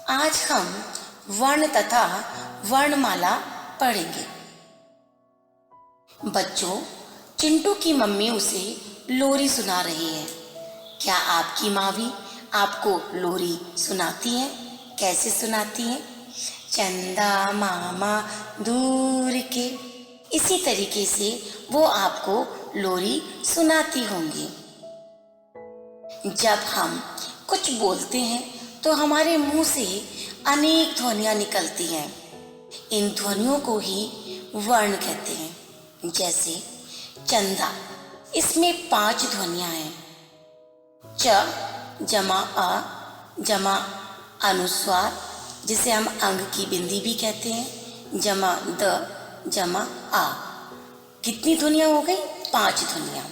आज हम वर्ण तथा वर्णमाला पढ़ेंगे। बच्चों, चिंटू की मम्मी उसे लोरी सुना रही है। क्या आपकी माँ भी आपको लोरी सुनाती है? कैसे सुनाती है? चंदा मामा दूर के, इसी तरीके से वो आपको लोरी सुनाती होंगी। जब हम कुछ बोलते हैं तो हमारे मुंह से अनेक ध्वनियां निकलती हैं। इन ध्वनियों को ही वर्ण कहते हैं। जैसे चंदा, इसमें 5 ध्वनियां हैं। च जमा अ जमा अनुस्वार, जिसे हम अंग की बिंदी भी कहते हैं, जमा द जमा आ। कितनी ध्वनियां हो गई? 5 ध्वनियां।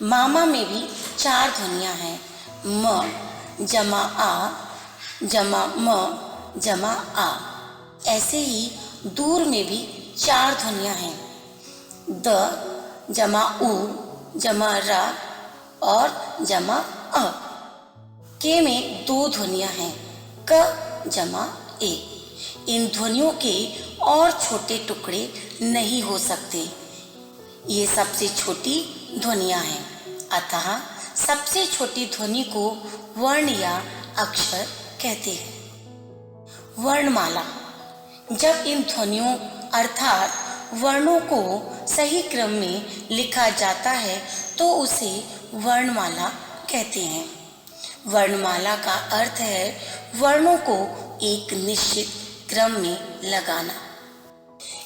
मामा में भी 4 ध्वनियां हैं। म जमा आ जमा म जमा आ। ऐसे ही दूर में भी 4 ध्वनियां हैं। द जमा उ जमा रा और जमा अ। के में 2 ध्वनियां हैं, क जमा ए। इन ध्वनियों के और छोटे टुकड़े नहीं हो सकते। ये सबसे छोटी ध्वनियां हैं, अतः सबसे छोटी ध्वनि को वर्ण या अक्षर कहते हैं। वर्णमाला, जब इन ध्वनियों अर्थात वर्णों को सही क्रम में लिखा जाता है तो उसे वर्णमाला कहते हैं। वर्णमाला का अर्थ है वर्णों को एक निश्चित क्रम में लगाना।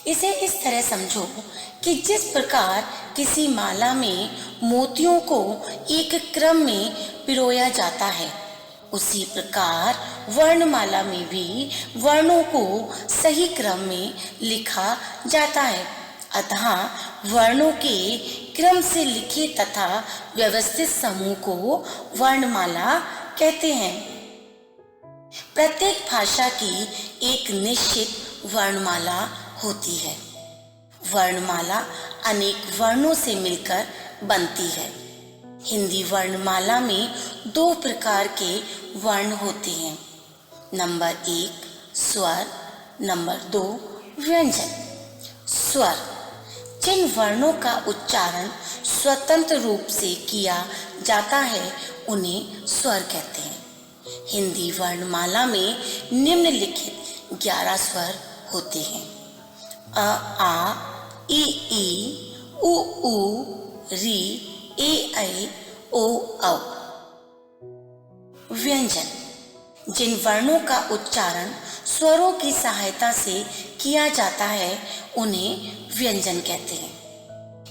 इसे इस तरह समझो कि जिस प्रकार किसी माला में मोतियों को एक क्रम में पिरोया जाता है, उसी प्रकार वर्णमाला में भी वर्णों को सही क्रम में लिखा जाता है। अतः वर्णों के क्रम से लिखे तथा व्यवस्थित समूह को वर्णमाला कहते हैं। प्रत्येक भाषा की एक निश्चित वर्णमाला होती है। वर्णमाला अनेक वर्णों से मिलकर बनती है। हिंदी वर्णमाला में 2 प्रकार के वर्ण होते हैं। नंबर 1 स्वर, नंबर 2 व्यंजन। स्वर, जिन वर्णों का उच्चारण स्वतंत्र रूप से किया जाता है उन्हें स्वर कहते हैं। हिंदी वर्णमाला में निम्नलिखित 11 स्वर होते हैं। अ आ इ ई उ ऊ री ए ऐ ओ औ। व्यंजन, जिन वर्णों का उच्चारण स्वरों की सहायता से किया जाता है उन्हें व्यंजन कहते हैं।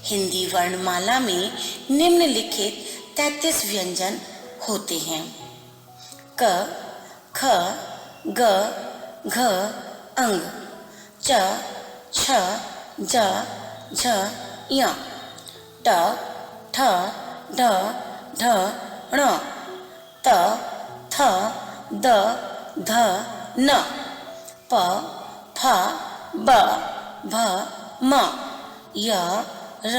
हिंदी वर्णमाला में निम्नलिखित 33 व्यंजन होते हैं। क ख ग घ अंग, च छ ज झ ञ, ट ठ ड ढ ण, त थ द ध न, प फ ब भ म, य र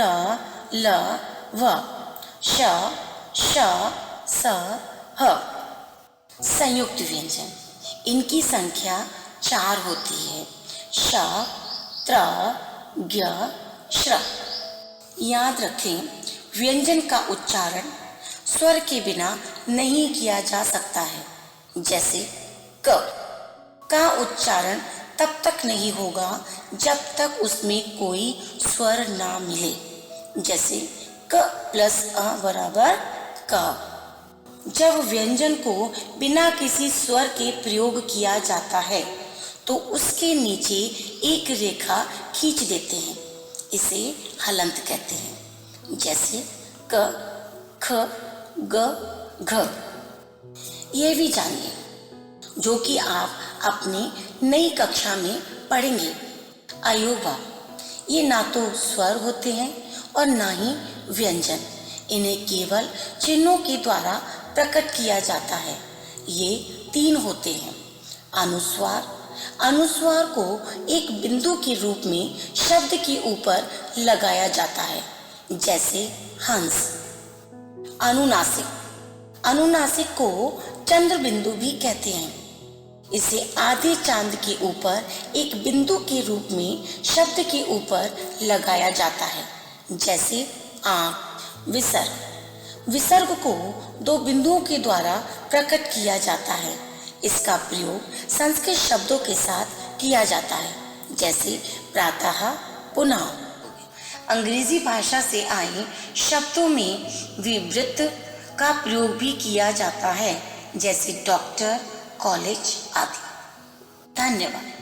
ल व, श श स ह। संयुक्त व्यंजन, इनकी संख्या 4 होती है। श त्र ज्ञ श्र। याद रखें, व्यंजन का उच्चारण स्वर के बिना नहीं किया जा सकता है। जैसे क का उच्चारण तब तक नहीं होगा जब तक उसमें कोई स्वर ना मिले। जैसे क प्लस अ बराबर क। जब व्यंजन को बिना किसी स्वर के प्रयोग किया जाता है तो उसके नीचे एक रेखा खींच देते हैं। इसे हलंत कहते हैं। जैसे क ख ग घ। यह भी जानिए, जो कि आप अपनी नई कक्षा में पढ़ेंगे। अयोबा, ये ना तो स्वर होते हैं और ना ही व्यंजन। इन्हें केवल चिन्हों के द्वारा प्रकट किया जाता है। ये 3 होते हैं। अनुस्वार, अनुस्वार को एक बिंदु के रूप में शब्द के ऊपर लगाया जाता है। जैसे हंस। अनुनासिक, अनुनासिक को चंद्र बिंदु भी कहते हैं। इसे आधे चांद के ऊपर एक बिंदु के रूप में शब्द के ऊपर लगाया जाता है, जैसे आंख। विसर्ग को दो बिंदुओं के द्वारा प्रकट किया जाता है। इसका प्रयोग संस्कृत शब्दों के साथ किया जाता है, जैसे प्रातः, पुनः। अंग्रेजी भाषा से आए शब्दों में विवृत का प्रयोग भी किया जाता है, जैसे डॉक्टर, कॉलेज आदि। धन्यवाद।